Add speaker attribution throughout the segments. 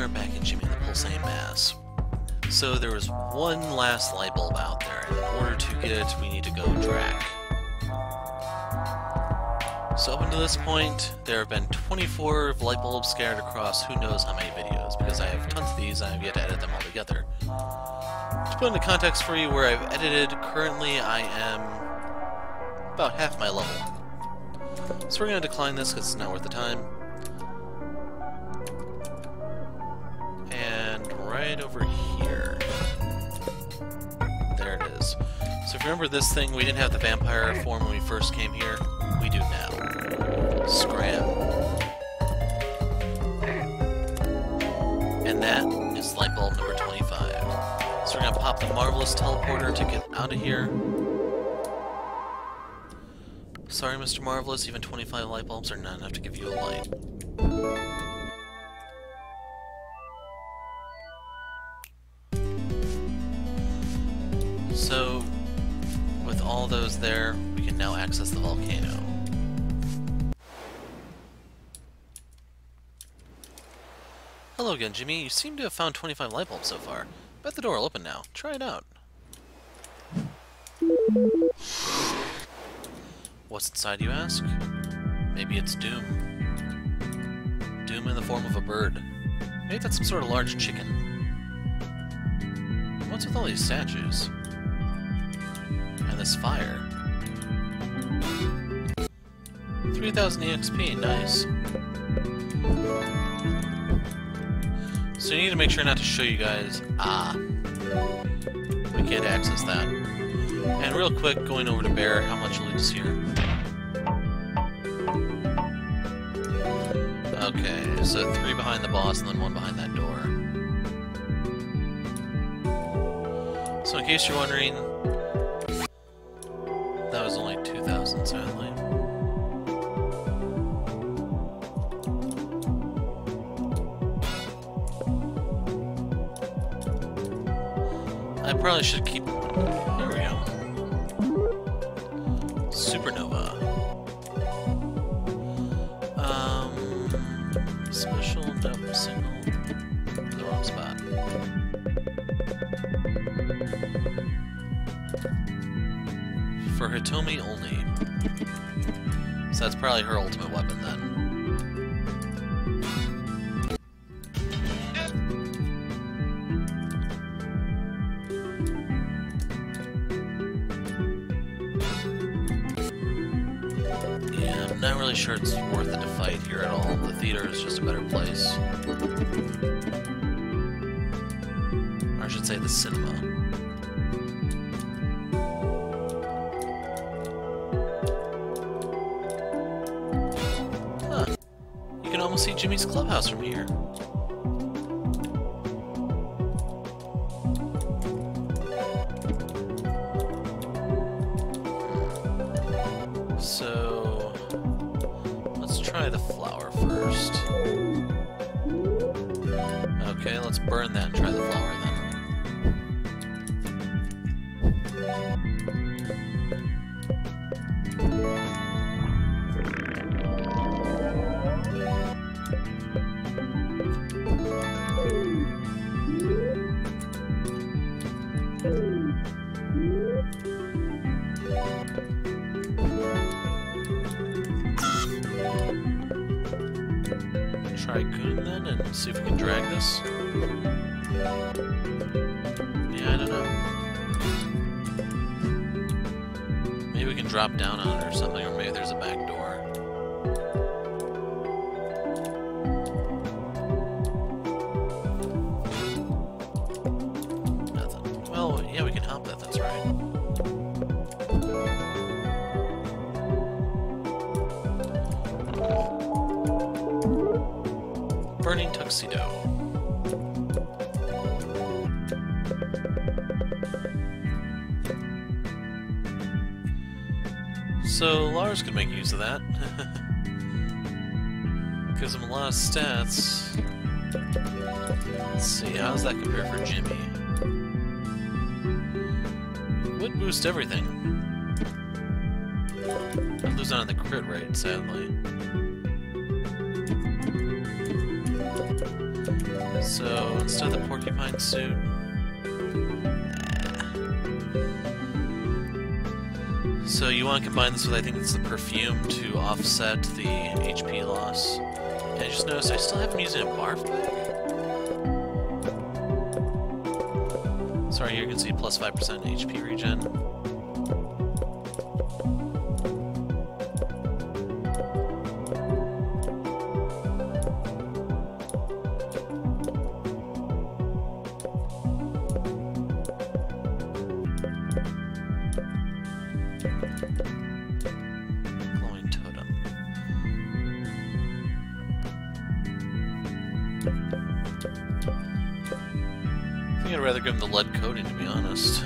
Speaker 1: are back in Jimmy the Pulsating Mass. So there was one last light bulb out there. In order to get it, we need to go track. So up until this point, there have been 24 light bulbs scattered across who knows how many videos, because I have tons of these and I've yet to edit them all together. To put into context for you where I've edited, currently I am about half my level. So we're going to decline this because it's not worth the time. And right over here. There it is. So if you remember this thing, we didn't have the vampire form when we first came here. We do now. Scram. And that is light bulb number 25. So we're going to pop the Marvelous Teleporter to get out of here. Sorry, Mr. Marvelous, even 25 light bulbs are not enough to give you a light. So, with all those there, we can now access the volcano. Hello again, Jimmy. You seem to have found 25 light bulbs so far. Bet the door will open now. Try it out. What's inside, you ask? Maybe it's doom. Doom in the form of a bird. Maybe that's some sort of large chicken. What's with all these statues? And this fire. 3000 EXP, nice. So you need to make sure not to show you guys. We can't access that. And real quick, going over to Bear, how much loot is here? Okay, so 3 behind the boss and then 1 behind that door. So in case you're wondering, that was only 2,000, sadly. I probably should keep... There we go. Supernova. Special, nope, signal. The wrong spot. For Hitomi only. So that's probably her ultimate weapon then. I'm not really sure it's worth it to fight here at all. The theater is just a better place. Or I should say the cinema. Huh. You can almost see Jimmy's clubhouse from here. So, let's try the flower first. Okay, let's burn that and try the flower then. Try Goon then and see if we can drag this. Yeah, I don't know. Maybe we can drop down on it or something, or maybe there's a back door. Nothing. Well, yeah, we can hop that, that's right. Burning Tuxedo. So Lars could make use of that. Gives him a lot of stats. Let's see, how does that compare for Jimmy? Would boost everything. I'd lose out on the crit rate, sadly. So, instead of the porcupine suit... So you want to combine this with, I think it's the perfume to offset the HP loss. And I just noticed I still have him using a barf bag? Sorry, here you can see plus 5% HP regen. Glowing totem. I think I'd rather give him the lead coating, to be honest.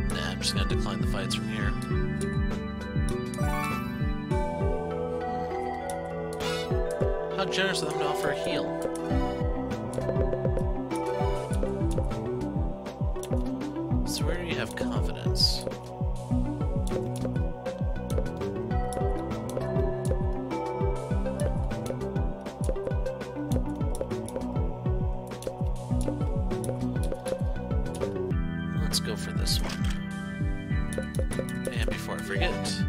Speaker 1: Nah, I'm just gonna decline the fights from here. How generous of them to offer a heal. So where do you have confidence? Let's go for this one. And before I forget...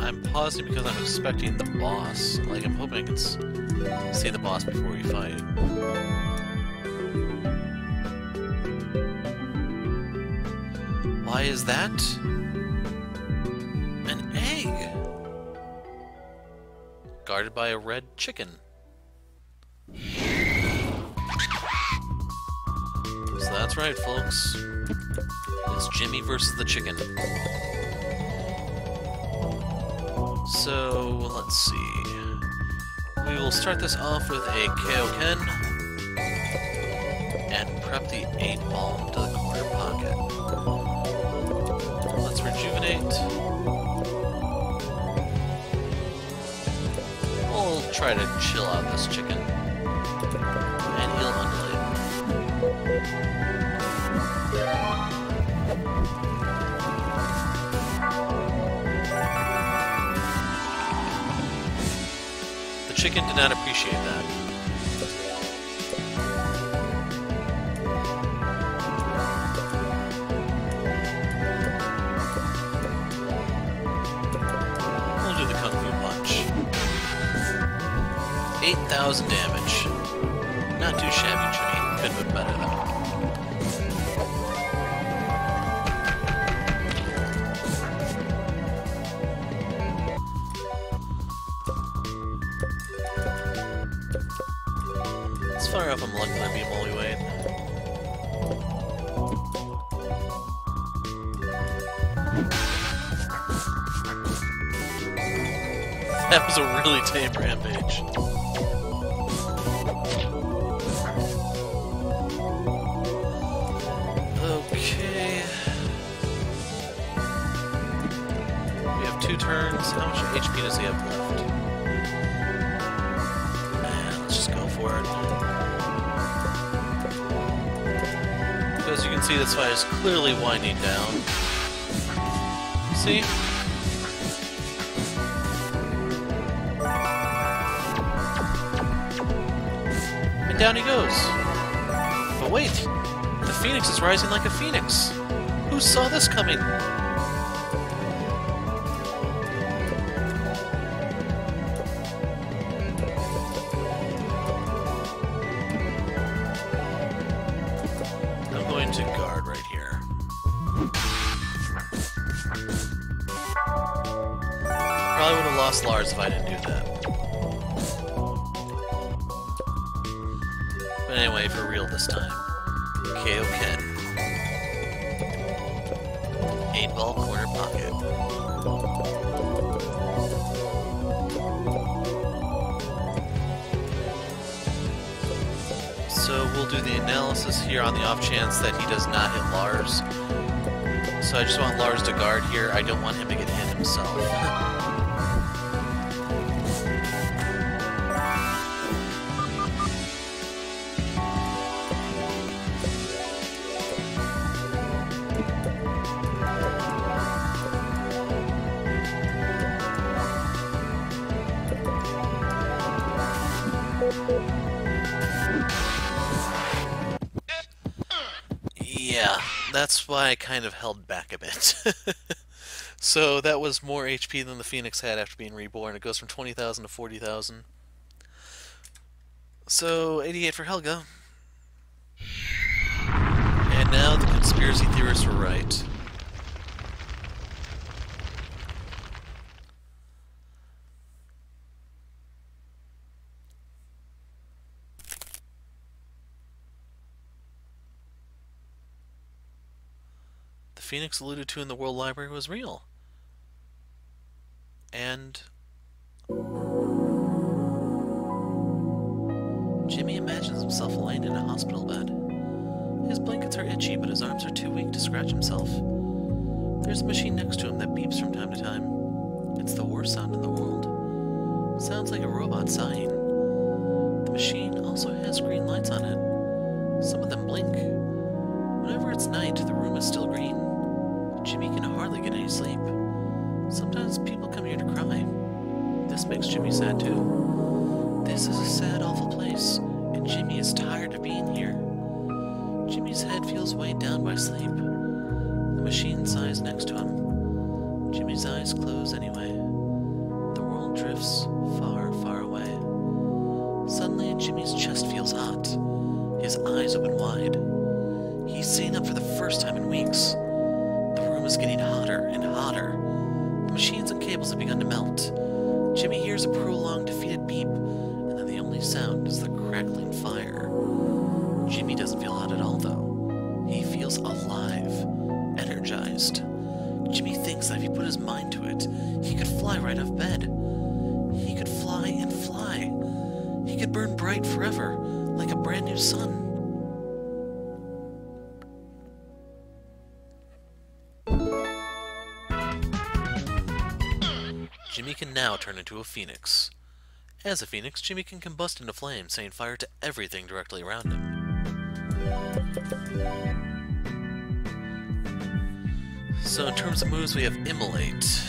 Speaker 1: I'm pausing because I'm expecting the boss. Like, I'm hoping I can see the boss before we fight. Why is that? An egg! Guarded by a red chicken. So that's right, folks. It's Jimmy versus the chicken. So, let's see. We will start this off with a Kaioken and prep the 8-ball into the corner pocket. Let's rejuvenate. We'll try to chill out this chicken. And he'll undulate. The chicken did not appreciate that. We'll do the Kung Fu Punch. 8,000 damage. Not too shabby, Jimmy. Could have been better, though. Let's fire off a molecular beam while we wait. That was a really tame rampage. Okay. We have 2 turns. How much HP does he have left? Let's just go for it. As you can see, this fight is clearly winding down. See? And down he goes. But wait! The phoenix is rising like a phoenix! Who saw this coming? To guard right here. Probably would have lost Lars if I didn't do that. But anyway, for real this time. Kaioken. 8-ball corner pocket. we'll do the analysis here on the off chance that he does not hit Lars. So I just want Lars to guard here. I don't want him to get hit himself. Yeah, that's why I kind of held back a bit. So that was more HP than the Phoenix had after being reborn. It goes from 20,000 to 40,000. So 88 for Helga. And now the conspiracy theorists were right. The Phoenix alluded to in the World Library was real. And Jimmy imagines himself lying in a hospital bed. His blankets are itchy, but his arms are too weak to scratch himself. There's a machine next to him that beeps from time to time. It's the worst sound in the world. Sounds like a robot sighing. The machine also has green lights on it. Some of them blink. Whenever it's night, the room is still green. Jimmy can hardly get any sleep. Sometimes people come here to cry. This makes Jimmy sad too. This is a sad, awful place, and Jimmy is tired of being here. Jimmy's head feels weighed down by sleep. The machine sighs next to him. Jimmy's eyes close anyway. The world drifts far, far away. Suddenly, Jimmy's chest feels hot. His eyes open wide. He's sitting up for the first time in weeks. The room is getting hotter and hotter. The machines and cables have begun to melt. Jimmy hears a prolonged, defeated beep, and then the only sound is the crackling fire. Jimmy doesn't feel hot at all, though. He feels alive, energized. Jimmy thinks that if he put his mind to it, he could fly right out of bed. He could fly and fly. He could burn bright forever, like a brand new sun. Jimmy can now turn into a phoenix. As a phoenix, Jimmy can combust into flame, setting fire to everything directly around him. So in terms of moves, we have Immolate.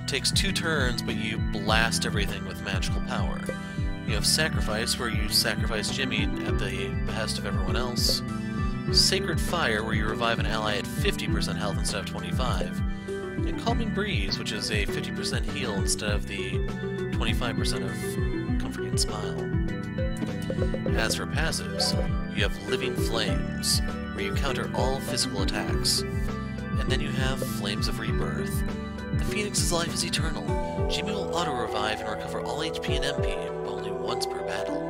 Speaker 1: Takes 2 turns, but you blast everything with magical power. You have Sacrifice, where you sacrifice Jimmy at the behest of everyone else. Sacred Fire, where you revive an ally at 50% health instead of 25. And Calming Breeze, which is a 50% heal instead of the 25% of Comforting Smile. As for passives, you have Living Flames, where you counter all physical attacks. And then you have Flames of Rebirth. The Phoenix's life is eternal. Jimmy will auto-revive and recover all HP and MP, but only once per battle.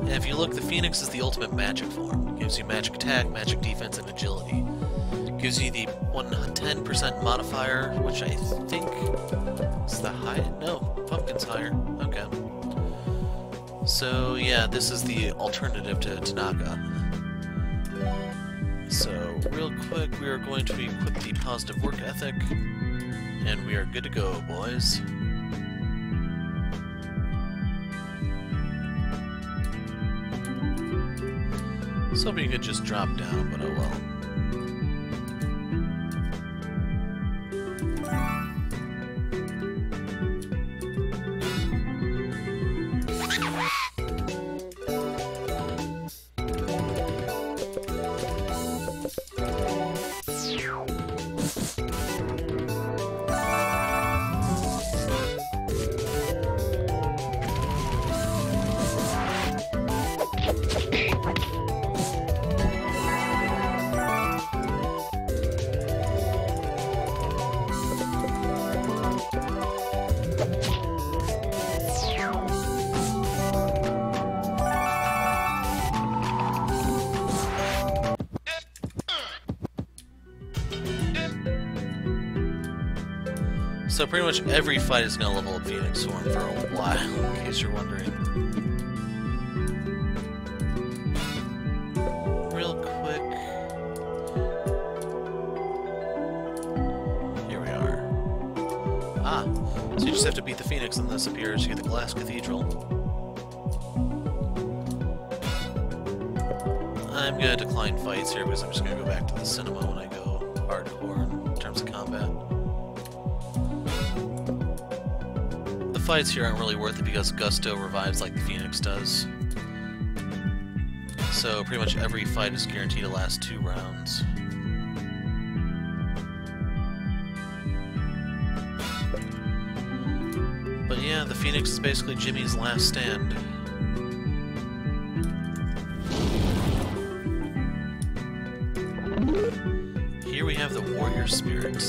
Speaker 1: And if you look, the Phoenix is the ultimate magic form. It gives you magic attack, magic defense, and agility. Gives you the 110% modifier, which I think is the high. No, Pumpkin's higher. Okay. So yeah, this is the alternative to Tanaka. So real quick, we are going to equip the positive work ethic, and we are good to go, boys. So you could just drop down, but oh well. So pretty much every fight is going to level up Phoenix Form for a while, in case you're wondering. So you just have to beat the Phoenix and this appears. You get the Glass Cathedral. I'm gonna decline fights here because I'm just gonna go back to the cinema when I go hardcore in terms of combat. The fights here aren't really worth it because Gusto revives like the Phoenix does. So pretty much every fight is guaranteed to last 2 rounds. But yeah, the Phoenix is basically Jimmy's last stand. Here we have the warrior spirit.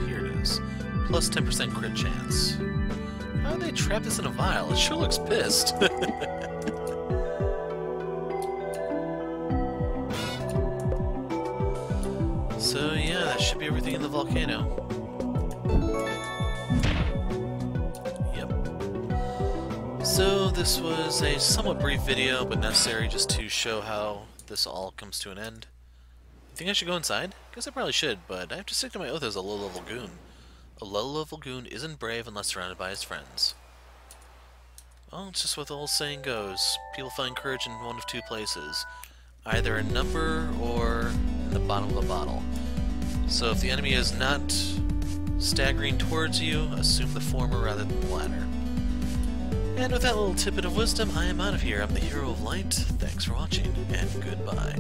Speaker 1: Here it is. Plus 10% crit chance. How did they trap this in a vial? It sure looks pissed. So yeah, that should be everything in the volcano. Yep. So this was a somewhat brief video, but necessary just to show how this all comes to an end. You think I should go inside? Guess I probably should, but I have to stick to my oath as a low-level goon. A low-level goon isn't brave unless surrounded by his friends. Well, it's just what the old saying goes. People find courage in one of 2 places. Either a number or in the bottom of a bottle. So if the enemy is not staggering towards you, assume the former rather than the latter. And with that little tidbit of wisdom, I am out of here. I'm the Hero of Light. Thanks for watching, and goodbye.